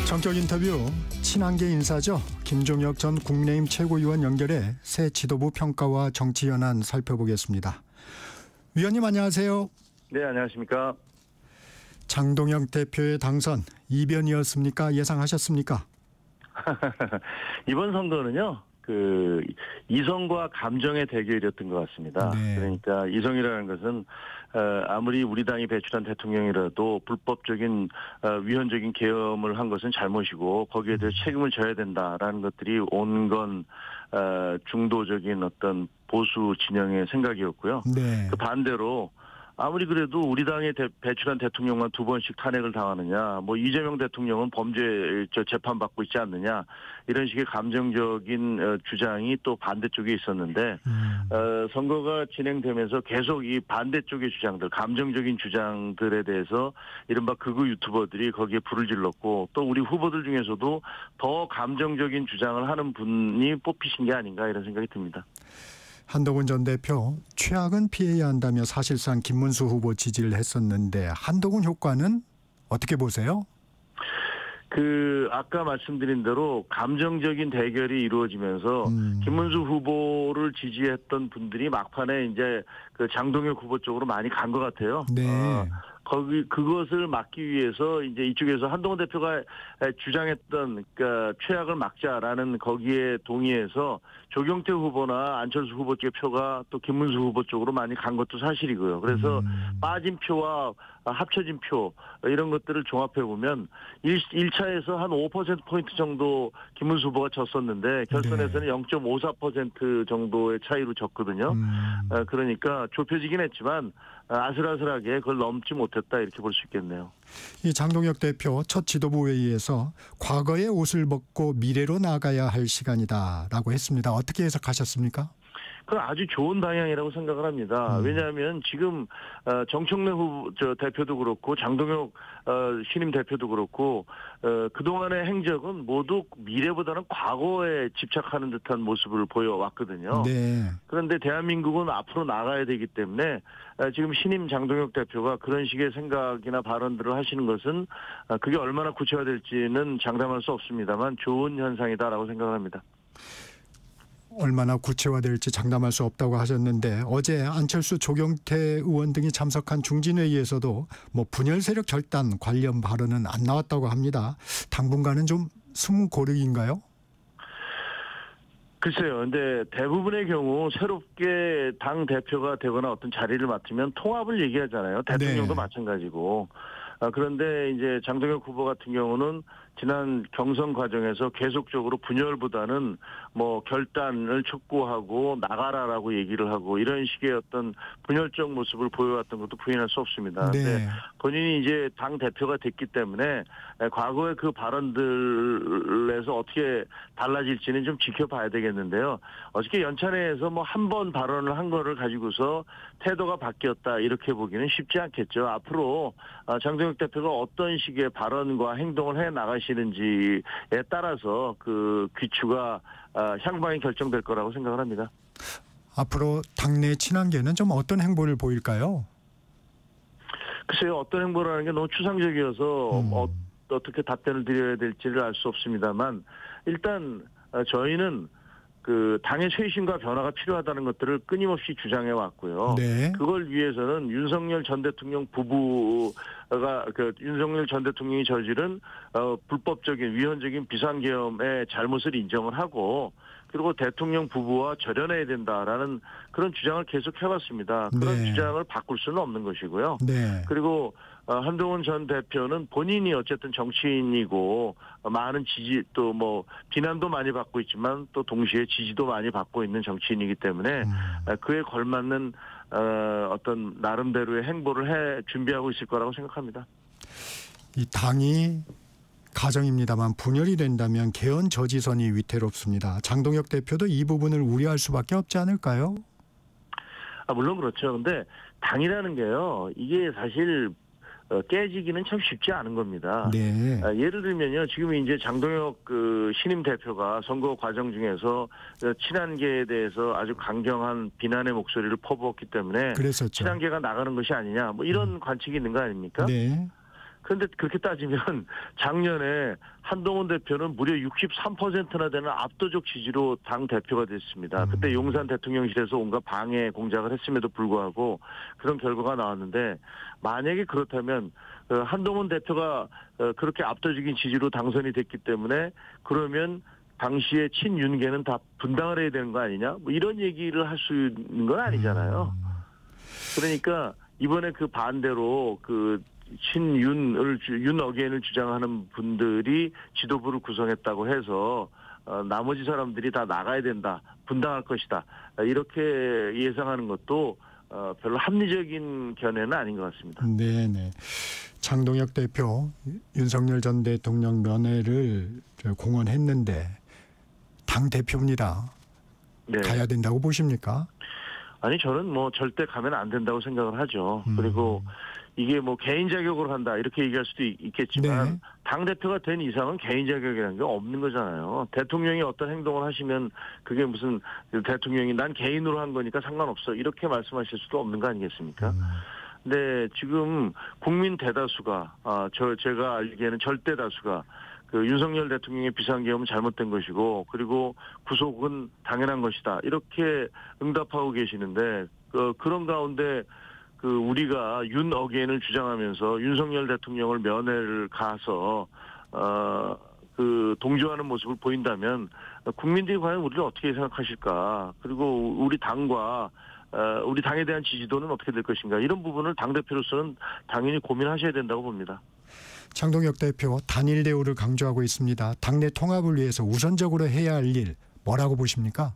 전격 인터뷰 친한계 인사죠. 김종혁 전 국민의힘 최고위원 연결해 새 지도부 평가와 정치 현안 살펴보겠습니다. 위원님 안녕하세요. 네, 안녕하십니까. 장동혁 대표의 당선 이변이었습니까? 예상하셨습니까? 이번 선거는요, 이성과 감정의 대결이었던 것 같습니다. 네. 그러니까 이성이라는 것은 아무리 우리 당이 배출한 대통령이라도 불법적인 위헌적인 계엄을 한 것은 잘못이고 거기에 대해 책임을 져야 된다라는 것들이 온건 중도적인 어떤 보수 진영의 생각이었고요. 네. 그 반대로 아무리 그래도 우리 당에 배출한 대통령만 2번씩 탄핵을 당하느냐, 뭐 이재명 대통령은 범죄 재판받고 있지 않느냐, 이런 식의 감정적인 주장이 또 반대쪽에 있었는데 선거가 진행되면서 계속 이 반대쪽의 주장들, 감정적인 주장들에 대해서 이른바 극우 유튜버들이 거기에 불을 질렀고, 또 우리 후보들 중에서도 더 감정적인 주장을 하는 분이 뽑히신 게 아닌가 이런 생각이 듭니다. 한동훈 전 대표 최악은 피해야 한다며 사실상 김문수 후보 지지를 했었는데 한동훈 효과는 어떻게 보세요? 아까 말씀드린 대로 감정적인 대결이 이루어지면서 김문수 후보를 지지했던 분들이 막판에 이제 장동혁 후보 쪽으로 많이 간 것 같아요. 네. 그것을 막기 위해서 이제 이쪽에서 한동훈 대표가 주장했던 최악을 막자라는 거기에 동의해서 조경태 후보나 안철수 후보 쪽의 표가 또 김문수 후보 쪽으로 많이 간 것도 사실이고요. 그래서 빠진 표와 합쳐진 표 이런 것들을 종합해 보면 1차에서 한 5%포인트 정도 김문수 후보가 졌었는데 결선에서는 0.54% 정도의 차이로 졌거든요. 그러니까 좁혀지긴 했지만 아슬아슬하게 그걸 넘지 못했다 이렇게 볼 수 있겠네요. 이 장동혁 대표 첫 지도부 회의에서 과거의 옷을 벗고 미래로 나가야 할 시간이다라고 했습니다. 어떻게 해석하셨습니까? 그건 아주 좋은 방향이라고 생각을 합니다. 왜냐하면 지금 정청래 대표도 그렇고 장동혁 신임 대표도 그렇고 그동안의 행적은 모두 미래보다는 과거에 집착하는 듯한 모습을 보여왔거든요. 네. 그런데 대한민국은 앞으로 나가야 되기 때문에 지금 신임 장동혁 대표가 그런 식의 생각이나 발언들을 하시는 것은 그게 얼마나 구체화될지는 장담할 수 없습니다만 좋은 현상이다라고 생각합니다. 얼마나 구체화될지 장담할 수 없다고 하셨는데 어제 안철수 조경태 의원 등이 참석한 중진회의에서도 분열 세력 결단 관련 발언은 안 나왔다고 합니다. 당분간은 좀 숨고르기인가요? 글쎄요. 근데 대부분의 경우 새롭게 당 대표가 되거나 어떤 자리를 맡으면 통합을 얘기하잖아요. 대통령도 네. 마찬가지고. 그런데 이제 장동혁 후보 같은 경우는 지난 경선 과정에서 계속적으로 분열보다는 결단을 촉구하고 나가라라고 얘기를 하고 이런 식의 어떤 분열적 모습을 보여왔던 것도 부인할 수 없습니다. 네. 근데 본인이 이제 당 대표가 됐기 때문에 과거의 그 발언들에서 어떻게 달라질지는 좀 지켜봐야 되겠는데요. 어저께 연찬회에서 한 번 발언을 한 거를 가지고서 태도가 바뀌었다 이렇게 보기는 쉽지 않겠죠. 앞으로 장동혁 대표가 어떤 식의 발언과 행동을 해 나가시는지에 따라서 그 귀추가 향방이 결정될 거라고 생각을 합니다. 앞으로 당내 친한계는 좀 어떤 행보를 보일까요? 글쎄요. 어떤 행보라는 게 너무 추상적이어서 어떻게 답변을 드려야 될지를 알 수 없습니다만 일단 저희는 당의 쇄신과 변화가 필요하다는 것들을 끊임없이 주장해 왔고요. 네. 그걸 위해서는 윤석열 전 대통령 부부가 윤석열 전 대통령이 저지른 불법적인 위헌적인 비상계엄의 잘못을 인정을 하고 그리고 대통령 부부와 절연해야 된다라는 그런 주장을 계속 해왔습니다. 그런 네. 주장을 바꿀 수는 없는 것이고요. 네. 그리고 한동훈 전 대표는 본인이 어쨌든 정치인이고 많은 지지 또 비난도 많이 받고 있지만 또 동시에 지지도 많이 받고 있는 정치인이기 때문에 그에 걸맞는 어떤 나름대로의 행보를 준비하고 있을 거라고 생각합니다. 이 당이 가정입니다만 분열이 된다면 개헌 저지선이 위태롭습니다. 장동혁 대표도 이 부분을 우려할 수밖에 없지 않을까요? 물론 그렇죠. 근데 당이라는 게요. 이게 사실 깨지기는 참 쉽지 않은 겁니다. 네. 예를 들면요. 지금 이제 장동혁 신임 대표가 선거 과정 중에서 친한계에 대해서 아주 강경한 비난의 목소리를 퍼부었기 때문에 그랬었죠. 친한계가 나가는 것이 아니냐 이런 관측이 있는 거 아닙니까? 네. 그런데 그렇게 따지면 작년에 한동훈 대표는 무려 63%나 되는 압도적 지지로 당 대표가 됐습니다. 그때 용산 대통령실에서 온갖 방해 공작을 했음에도 불구하고 그런 결과가 나왔는데, 만약에 그렇다면 한동훈 대표가 그렇게 압도적인 지지로 당선이 됐기 때문에 그러면 당시에 친윤계는 다 분당을 해야 되는 거 아니냐? 뭐 이런 얘기를 할 수 있는 건 아니잖아요. 그러니까 이번에 그 반대로 그 윤 어게인을 주장하는 분들이 지도부를 구성했다고 해서 나머지 사람들이 다 나가야 된다, 분당할 것이다, 이렇게 예상하는 것도 별로 합리적인 견해는 아닌 것 같습니다. 네네. 장동혁 대표 윤석열 전 대통령 면회를 공언했는데 당 대표입니다. 네. 가야 된다고 보십니까? 아니, 저는 뭐 절대 가면 안 된다고 생각을 하죠. 그리고 이게 뭐 개인 자격으로 한다 이렇게 얘기할 수도 있겠지만 네. 당대표가 된 이상은 개인 자격이라는 게 없는 거잖아요. 대통령이 어떤 행동을 하시면 그게 무슨 대통령이 난 개인으로 한 거니까 상관없어 이렇게 말씀하실 수도 없는 거 아니겠습니까? 근데 지금 국민 대다수가 제가 알기에는 절대 다수가 그 윤석열 대통령의 비상계엄은 잘못된 것이고 그리고 구속은 당연한 것이다 이렇게 응답하고 계시는데 그런 가운데 그 우리가 윤 어게인을 주장하면서 윤석열 대통령을 면회를 가서 그 동조하는 모습을 보인다면 국민들이 과연 우리를 어떻게 생각하실까? 그리고 우리 당과 우리 당에 대한 지지도는 어떻게 될 것인가? 이런 부분을 당대표로서는 당연히 고민하셔야 된다고 봅니다. 장동혁 대표 단일 대우를 강조하고 있습니다. 당내 통합을 위해서 우선적으로 해야 할 일 뭐라고 보십니까?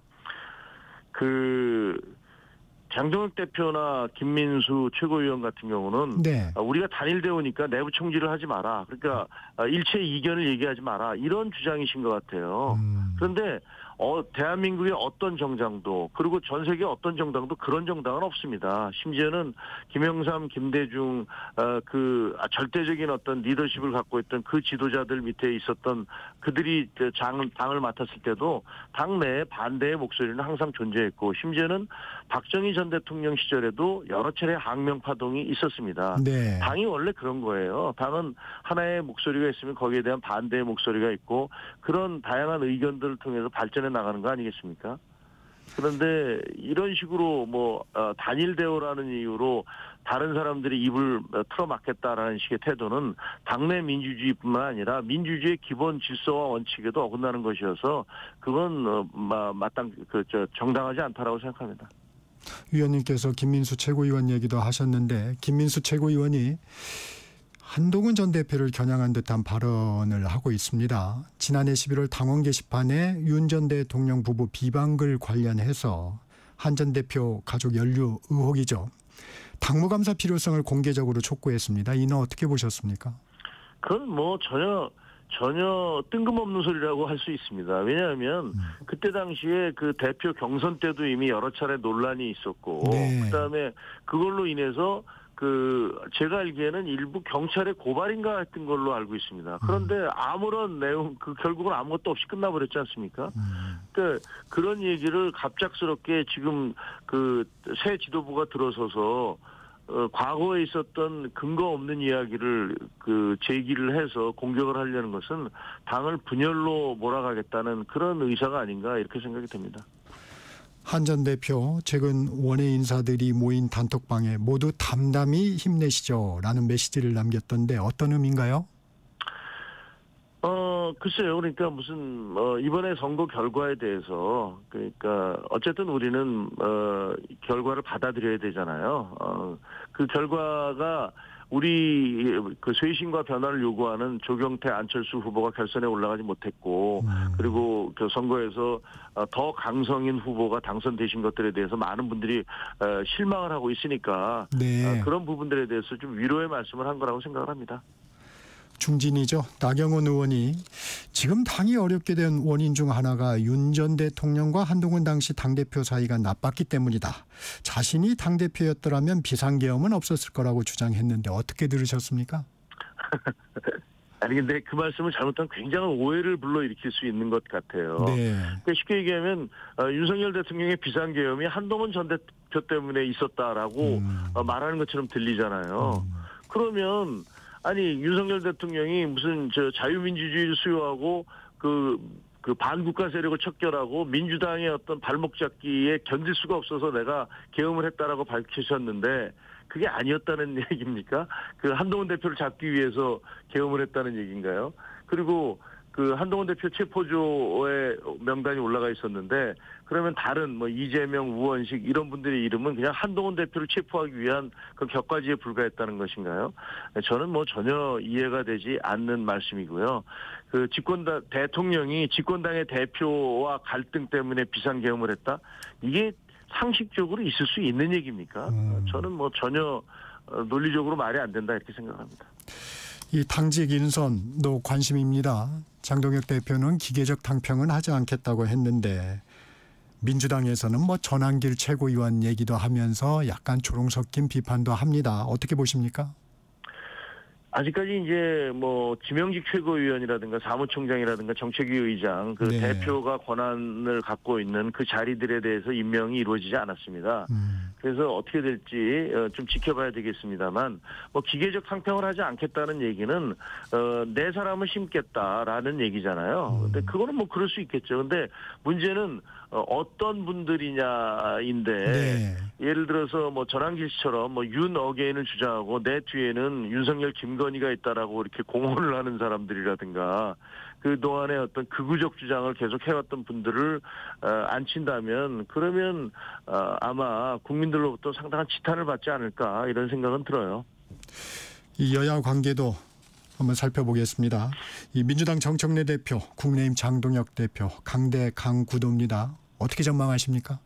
장동혁 대표나 김민수 최고위원 같은 경우는 네. 우리가 단일 대우니까 내부 총질을 하지 마라. 그러니까 일체 이견을 얘기하지 마라. 이런 주장이신 것 같아요. 그런데 대한민국의 어떤 정당도 그리고 전 세계 어떤 정당도 그런 정당은 없습니다. 심지어는 김영삼, 김대중 절대적인 어떤 리더십을 갖고 있던 그 지도자들 밑에 있었던 그들이 당을 맡았을 때도 당내에 반대의 목소리는 항상 존재했고 심지어는 박정희 전 대통령 시절에도 여러 차례 항명 파동이 있었습니다. 네. 당이 원래 그런 거예요. 당은 하나의 목소리가 있으면 거기에 대한 반대의 목소리가 있고 그런 다양한 의견들을 통해서 발전해 나가는 거 아니겠습니까? 그런데 이런 식으로 단일 대우라는 이유로 다른 사람들이 입을 틀어막겠다라는 식의 태도는 당내 민주주의뿐만 아니라 민주주의의 기본 질서와 원칙에도 어긋나는 것이어서 그건 정당하지 않다라고 생각합니다. 위원님께서 김민수 최고위원 얘기도 하셨는데 김민수 최고위원이 한동훈 전 대표를 겨냥한 듯한 발언을 하고 있습니다. 지난해 11월 당원 게시판에 윤 전 대통령 부부 비방글 관련해서 한 전 대표 가족 연루 의혹이죠. 당무감사 필요성을 공개적으로 촉구했습니다. 이는 어떻게 보셨습니까? 그건 전혀 뜬금없는 소리라고 할 수 있습니다. 왜냐하면 그때 당시에 그 대표 경선 때도 이미 여러 차례 논란이 있었고 네. 그다음에 그걸로 인해서 제가 알기에는 일부 경찰의 고발인가 했던 걸로 알고 있습니다. 그런데 아무런 내용, 결국은 아무것도 없이 끝나버렸지 않습니까? 그러니까 그런 얘기를 갑작스럽게 지금 새 지도부가 들어서서 과거에 있었던 근거 없는 이야기를 제기를 해서 공격을 하려는 것은 당을 분열로 몰아가겠다는 그런 의사가 아닌가 이렇게 생각이 됩니다. 한 전 대표 최근 원외 인사들이 모인 단톡방에 모두 담담히 힘내시죠라는 메시지를 남겼던데 어떤 의미인가요? 글쎄요. 그러니까 무슨 이번에 선거 결과에 대해서 그러니까 어쨌든 우리는 결과를 받아들여야 되잖아요. 그 결과가 우리 쇄신과 변화를 요구하는 조경태, 안철수 후보가 결선에 올라가지 못했고 그리고 선거에서 더 강성인 후보가 당선되신 것들에 대해서 많은 분들이 실망을 하고 있으니까 네. 그런 부분들에 대해서 좀 위로의 말씀을 한 거라고 생각을 합니다. 중진이죠. 나경원 의원이 지금 당이 어렵게 된 원인 중 하나가 윤 전 대통령과 한동훈 당시 당대표 사이가 나빴기 때문이다. 자신이 당대표였더라면 비상계엄은 없었을 거라고 주장했는데 어떻게 들으셨습니까? 아니 근데 그 말씀을 잘못하면 굉장한 오해를 불러일으킬 수 있는 것 같아요. 네. 그러니까 쉽게 얘기하면 윤석열 대통령의 비상계엄이 한동훈 전 대표 때문에 있었다라고 말하는 것처럼 들리잖아요. 그러면 아니 윤석열 대통령이 무슨 자유민주주의를 수요하고 그 반국가 세력을 척결하고 민주당의 어떤 발목 잡기에 견딜 수가 없어서 내가 계엄을 했다라고 밝히셨는데 그게 아니었다는 얘기입니까? 그 한동훈 대표를 잡기 위해서 계엄을 했다는 얘기인가요? 그리고 그 한동훈 대표 체포조의 명단이 올라가 있었는데 그러면 다른 뭐 이재명, 우원식 이런 분들의 이름은 그냥 한동훈 대표를 체포하기 위한 그 격가지에 불과했다는 것인가요? 저는 뭐 전혀 이해가 되지 않는 말씀이고요. 그 대통령이 집권당의 대표와 갈등 때문에 비상계엄을 했다? 이게 상식적으로 있을 수 있는 얘기입니까? 저는 뭐 전혀 논리적으로 말이 안 된다 이렇게 생각합니다. 이 당직 인선도 관심입니다. 장동혁 대표는 기계적 당평은 하지 않겠다고 했는데 민주당에서는 뭐 전한길 최고위원 얘기도 하면서 약간 조롱 섞인 비판도 합니다. 어떻게 보십니까? 아직까지 이제 뭐 지명직 최고위원이라든가 사무총장이라든가 정책위 의장 그 네. 대표가 권한을 갖고 있는 그 자리들에 대해서 임명이 이루어지지 않았습니다. 그래서 어떻게 될지 좀 지켜봐야 되겠습니다만 뭐 기계적 상평을 하지 않겠다는 얘기는 내 사람을 심겠다라는 얘기잖아요. 근데 그거는 뭐 그럴 수 있겠죠. 근데 문제는 어떤 분들이냐인데 네. 예를 들어서 뭐 전한길 씨처럼 뭐 윤 어게인을 주장하고 내 뒤에는 윤석열 김건희가 있다라고 이렇게 공언을 하는 사람들이라든가 그 동안에 어떤 극우적 주장을 계속 해왔던 분들을 앉힌다면 그러면 아마 국민들로부터 상당한 지탄을 받지 않을까 이런 생각은 들어요. 이 여야 관계도 한번 살펴보겠습니다. 이 민주당 정청래 대표, 국민의힘 장동혁 대표, 강대 강구도입니다. 어떻게 전망하십니까?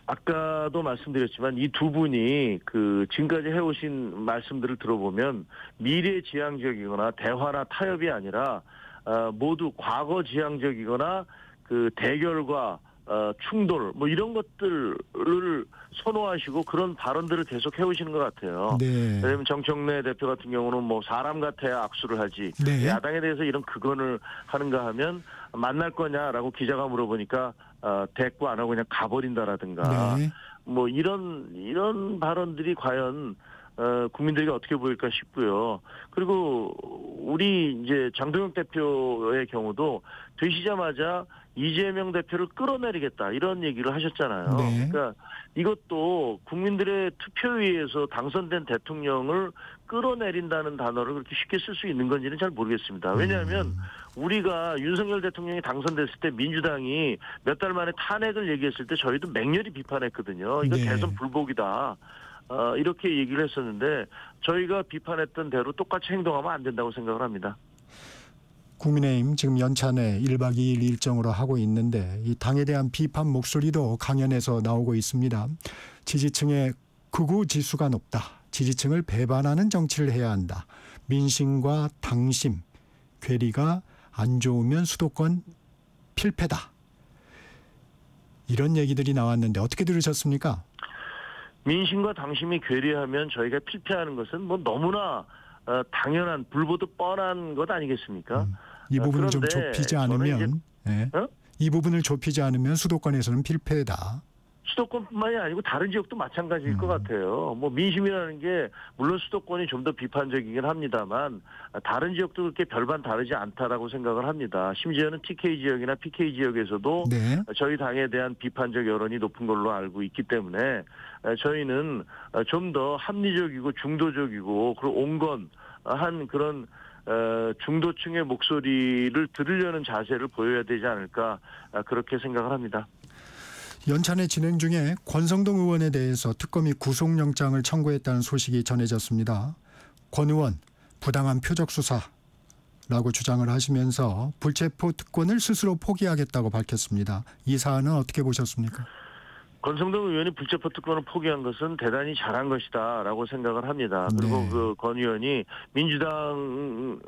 아까도 말씀드렸지만 이 두 분이 그 지금까지 해오신 말씀들을 들어보면 미래지향적이거나 대화나 타협이 아니라 모두 과거지향적이거나 그 대결과 충돌 뭐 이런 것들을 선호하시고 그런 발언들을 계속 해오시는 것 같아요. 네. 예를 들면 정청래 대표 같은 경우는 뭐 사람 같아야 악수를 하지 네. 야당에 대해서 이런 극언을 하는가 하면 만날 거냐라고 기자가 물어보니까 대꾸 안 하고 그냥 가버린다라든가 네. 뭐 이런 발언들이 과연 국민들에게 어떻게 보일까 싶고요. 그리고 우리 이제 장동혁 대표의 경우도 되시자마자 이재명 대표를 끌어내리겠다 이런 얘기를 하셨잖아요. 네. 그러니까 이것도 국민들의 투표에 의해서 당선된 대통령을 끌어내린다는 단어를 그렇게 쉽게 쓸 수 있는 건지는 잘 모르겠습니다. 왜냐하면 우리가 윤석열 대통령이 당선됐을 때 민주당이 몇 달 만에 탄핵을 얘기했을 때 저희도 맹렬히 비판했거든요. 이거 네. 대선 불복이다. 이렇게 얘기를 했었는데 저희가 비판했던 대로 똑같이 행동하면 안 된다고 생각을 합니다. 국민의힘 지금 연찬회 1박 2일 일정으로 하고 있는데 이 당에 대한 비판 목소리도 강연에서 나오고 있습니다. 지지층의 극우 지수가 높다. 지지층을 배반하는 정치를 해야 한다. 민심과 당심, 괴리가 안 좋으면 수도권 필패다. 이런 얘기들이 나왔는데 어떻게 들으셨습니까? 민심과 당심이 괴리하면 저희가 필패하는 것은 뭐 너무나 당연한 불보듯 뻔한 것 아니겠습니까? 이 부분을 좀 그런데 좁히지 저는 않으면 이제, 이 부분을 좁히지 않으면 수도권에서는 필패다. 수도권뿐만이 아니고 다른 지역도 마찬가지일 것 같아요. 뭐 민심이라는 게 물론 수도권이 좀 더 비판적이긴 합니다만 다른 지역도 그렇게 별반 다르지 않다라고 생각을 합니다. 심지어는 TK 지역이나 PK 지역에서도 네. 저희 당에 대한 비판적 여론이 높은 걸로 알고 있기 때문에 저희는 좀 더 합리적이고 중도적이고 그리고 온건한 그런 중도층의 목소리를 들으려는 자세를 보여야 되지 않을까 그렇게 생각을 합니다. 연찬회 진행 중에 권성동 의원에 대해서 특검이 구속영장을 청구했다는 소식이 전해졌습니다. 권 의원 부당한 표적 수사라고 주장을 하시면서 불체포 특권을 스스로 포기하겠다고 밝혔습니다. 이 사안은 어떻게 보셨습니까? 권성동 의원이 불체포 특권을 포기한 것은 대단히 잘한 것이다라고 생각을 합니다. 그리고 네. 그 권 의원이 민주당을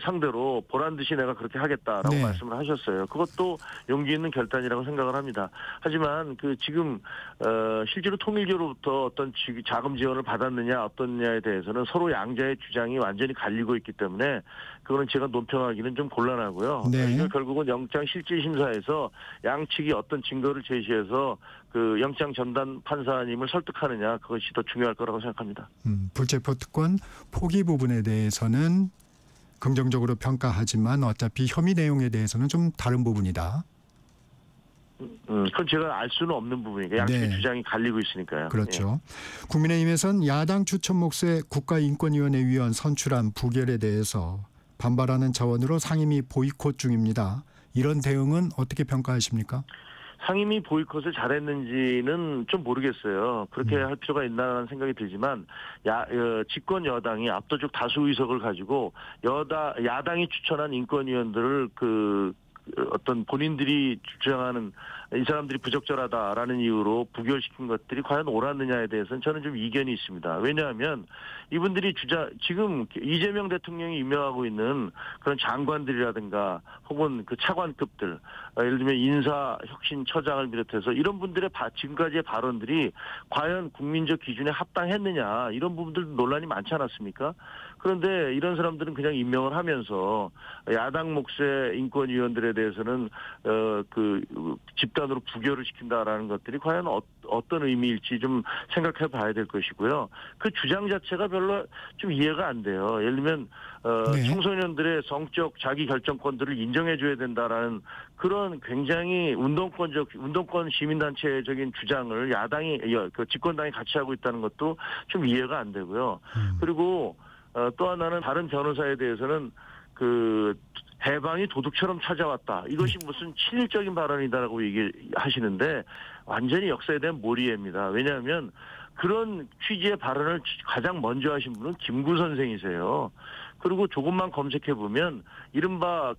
상대로 보란 듯이 내가 그렇게 하겠다라고 네. 말씀을 하셨어요. 그것도 용기 있는 결단이라고 생각을 합니다. 하지만 그 지금 실제로 통일교로부터 어떤 자금 지원을 받았느냐 어떻느냐에 대해서는 서로 양자의 주장이 완전히 갈리고 있기 때문에 그거는 제가 논평하기는 좀 곤란하고요. 네. 이거 결국은 영장 실질심사에서 양측이 어떤 증거를 제시해서 그 영장 전담 판사님을 설득하느냐 그것이 더 중요할 거라고 생각합니다. 불체포 특권 포기 부분에 대해서는 긍정적으로 평가하지만 어차피 혐의 내용에 대해서는 좀 다른 부분이다. 그건 제가 알 수는 없는 부분이니까 양측의 네. 주장이 갈리고 있으니까요. 그렇죠. 국민의힘에선 야당 추천 몫의 국가인권위원회 위원 선출안 부결에 대해서 반발하는 차원으로 상임위 보이콧 중입니다. 이런 대응은 어떻게 평가하십니까? 상임위 보이콧을 잘했는지는 좀 모르겠어요. 그렇게 할 필요가 있나라는 생각이 들지만 집권 여당이 압도적 다수 의석을 가지고 야당이 추천한 인권위원들을 어떤 본인들이 주장하는 이 사람들이 부적절하다라는 이유로 부결시킨 것들이 과연 옳았느냐에 대해서는 저는 좀 이견이 있습니다. 왜냐하면 이분들이 지금 이재명 대통령이 임명하고 있는 그런 장관들이라든가 혹은 그 차관급들, 예를 들면 인사혁신처장을 비롯해서 이런 분들의 지금까지의 발언들이 과연 국민적 기준에 합당했느냐 이런 부분들 논란이 많지 않았습니까? 그런데 이런 사람들은 그냥 임명을 하면서 야당 몫의 인권위원들에 대해서는 집단으로 부결을 시킨다라는 것들이 과연 어떤 의미일지 좀 생각해 봐야 될 것이고요. 그 주장 자체가 별로 좀 이해가 안 돼요. 예를 들면 네. 청소년들의 성적 자기 결정권들을 인정해 줘야 된다라는 그런 굉장히 운동권 시민단체적인 주장을 집권당이 같이 하고 있다는 것도 좀 이해가 안 되고요. 그리고 또 하나는 다른 변호사에 대해서는 해방이 도둑처럼 찾아왔다. 이것이 무슨 친일적인 발언이다라고 얘기하시는데 완전히 역사에 대한 몰이해입니다. 왜냐하면 그런 취지의 발언을 가장 먼저 하신 분은 김구 선생이세요. 그리고 조금만 검색해 보면 이른바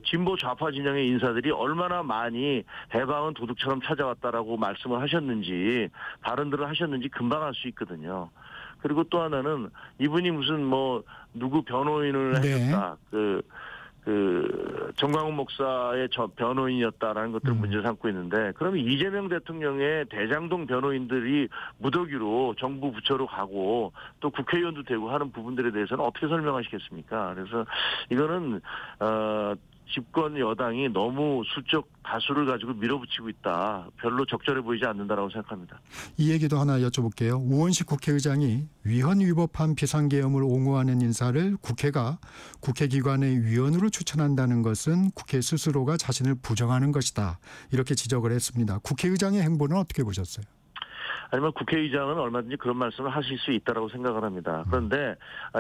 진보 좌파 진영의 인사들이 얼마나 많이 해방은 도둑처럼 찾아왔다라고 말씀을 하셨는지 발언들을 하셨는지 금방 알 수 있거든요. 그리고 또 하나는 이분이 무슨 누구 변호인을 했었다. 정광훈 목사의 변호인이었다라는 것들을 문제 삼고 있는데 그러면 이재명 대통령의 대장동 변호인들이 무더기로 정부 부처로 가고 또 국회의원도 되고 하는 부분들에 대해서는 어떻게 설명하시겠습니까? 그래서 이거는 집권 여당이 너무 수적 다수를 가지고 밀어붙이고 있다. 별로 적절해 보이지 않는다라고 생각합니다. 이 얘기도 하나 여쭤볼게요. 우원식 국회의장이 위헌 위법한 비상계엄을 옹호하는 인사를 국회가 국회기관의 위원으로 추천한다는 것은 국회 스스로가 자신을 부정하는 것이다. 이렇게 지적을 했습니다. 국회의장의 행보는 어떻게 보셨어요? 아니면 국회의장은 얼마든지 그런 말씀을 하실 수 있다라고 생각을 합니다. 그런데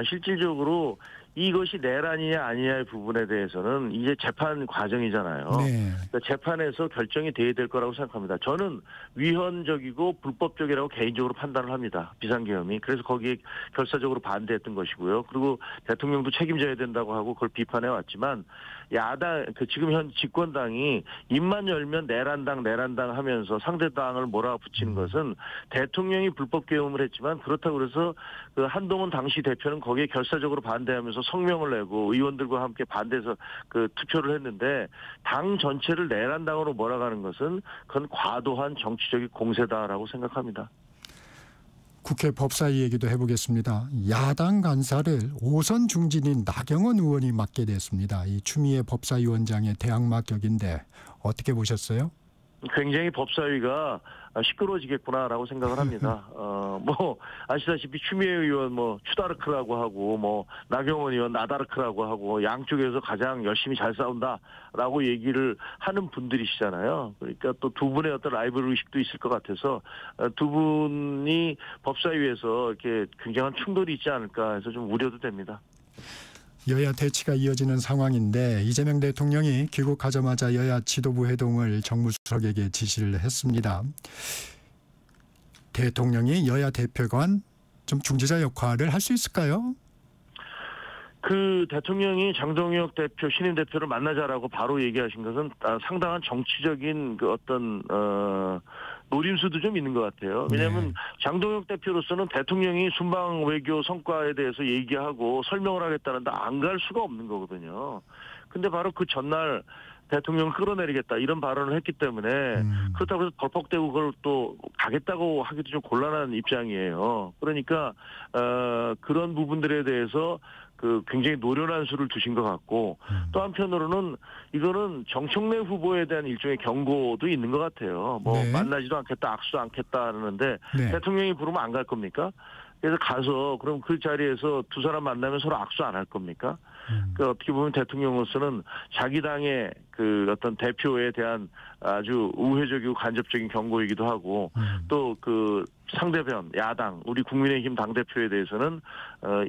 실질적으로 이것이 내란이냐 아니냐의 부분에 대해서는 이제 재판 과정이잖아요. 네. 그러니까 재판에서 결정이 돼야 될 거라고 생각합니다. 저는 위헌적이고 불법적이라고 개인적으로 판단을 합니다. 비상계엄이. 그래서 거기에 결사적으로 반대했던 것이고요. 그리고 대통령도 책임져야 된다고 하고 그걸 비판해 왔지만 지금 현 집권당이 입만 열면 내란당 하면서 상대당을 몰아붙이는 것은 대통령이 불법계엄을 했지만 그렇다고 해서 한동훈 당시 대표는 거기에 결사적으로 반대하면서 성명을 내고 의원들과 함께 반대해서 투표를 했는데 당 전체를 내란당으로 몰아가는 것은 그건 과도한 정치적인 공세다라고 생각합니다. 국회 법사위 얘기도 해보겠습니다. 야당 간사를 5선 중진인 나경원 의원이 맡게 됐습니다. 이 추미애 법사위원장의 대항마격인데 어떻게 보셨어요? 굉장히 법사위가 시끄러워지겠구나라고 생각을 합니다. 아시다시피 추미애 의원 추다르크라고 하고 나경원 의원 나다르크라고 하고 양쪽에서 가장 열심히 잘 싸운다라고 얘기를 하는 분들이시잖아요. 그러니까 또 두 분의 어떤 라이벌 의식도 있을 것 같아서 두 분이 법사위에서 이렇게 굉장한 충돌이 있지 않을까 해서 좀 우려도 됩니다. 여야 대치가 이어지는 상황인데 이재명 대통령이 귀국하자마자 여야 지도부 회동을 정무수석에게 지시를 했습니다. 대통령이 여야 대표간 좀 중재자 역할을 할 수 있을까요? 대통령이 장동혁 대표, 신임 대표를 만나자라고 바로 얘기하신 것은 상당한 정치적인 노림수도 좀 있는 것 같아요. 왜냐하면 장동혁 대표로서는 대통령이 순방 외교 성과에 대해서 얘기하고 설명을 하겠다는데 안 갈 수가 없는 거거든요. 근데 바로 그 전날 대통령을 끌어내리겠다 이런 발언을 했기 때문에 그렇다고 해서 덜컥대고 그걸 또 가겠다고 하기도 좀 곤란한 입장이에요. 그러니까 그런 부분들에 대해서 그 굉장히 노련한 수를 두신 것 같고 또 한편으로는 이거는 정청래 후보에 대한 일종의 경고도 있는 것 같아요. 뭐 네. 만나지도 않겠다, 악수도 않겠다 하는데 네. 대통령이 부르면 안 갈 겁니까? 그래서 가서 그럼 그 자리에서 두 사람 만나면 서로 악수 안 할 겁니까? 그 어떻게 보면 대통령으로서는 자기 당의 그 어떤 대표에 대한 아주 우회적이고 간접적인 경고이기도 하고 또 그 상대편 야당 우리 국민의힘 당 대표에 대해서는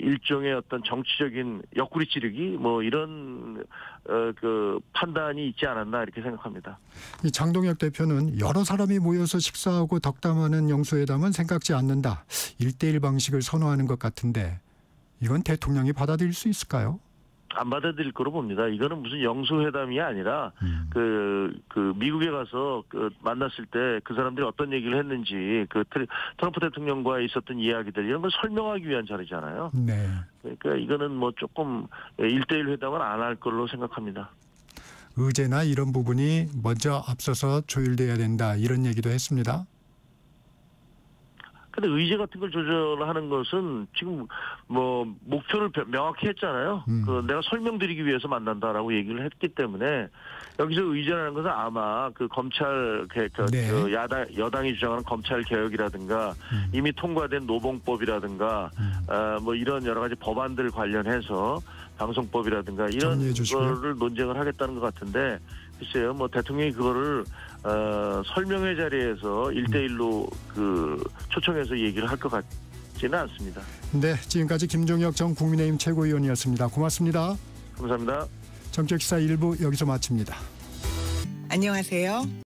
일종의 어떤 정치적인 옆구리 찌르기 뭐 이런 그 판단이 있지 않았나 이렇게 생각합니다. 이 장동혁 대표는 여러 사람이 모여서 식사하고 덕담하는 영수회담은 생각지 않는다. 1대1 방식을 선호하는 것 같은데 이건 대통령이 받아들일 수 있을까요? 안 받아들일 거로 봅니다. 이거는 무슨 영수회담이 아니라 그 미국에 가서 그 만났을 때 그 사람들이 어떤 얘기를 했는지 그 트럼프 대통령과 있었던 이야기들 이런 걸 설명하기 위한 자리잖아요. 네. 그러니까 이거는 뭐 조금 1대1 회담은 안 할 걸로 생각합니다. 의제나 이런 부분이 먼저 앞서서 조율돼야 된다 이런 얘기도 했습니다. 근데 의제 같은 걸 조절하는 것은 지금 뭐 목표를 명확히 했잖아요. 그 내가 설명드리기 위해서 만난다라고 얘기를 했기 때문에 여기서 의제라는 것은 아마 그 검찰 네. 그 여당이 주장하는 검찰 개혁이라든가 이미 통과된 노봉법이라든가 뭐 이런 여러 가지 법안들 관련해서 방송법이라든가 이런 정리해 주시고요. 거를 논쟁을 하겠다는 것 같은데 글쎄요, 뭐 대통령이 그거를 설명회 자리에서 1대1로 그 초청해서 얘기를 할 것 같지는 않습니다. 네, 지금까지 김종혁 전 국민의힘 최고위원이었습니다. 고맙습니다. 감사합니다. 정책시사 1부 여기서 마칩니다. 안녕하세요.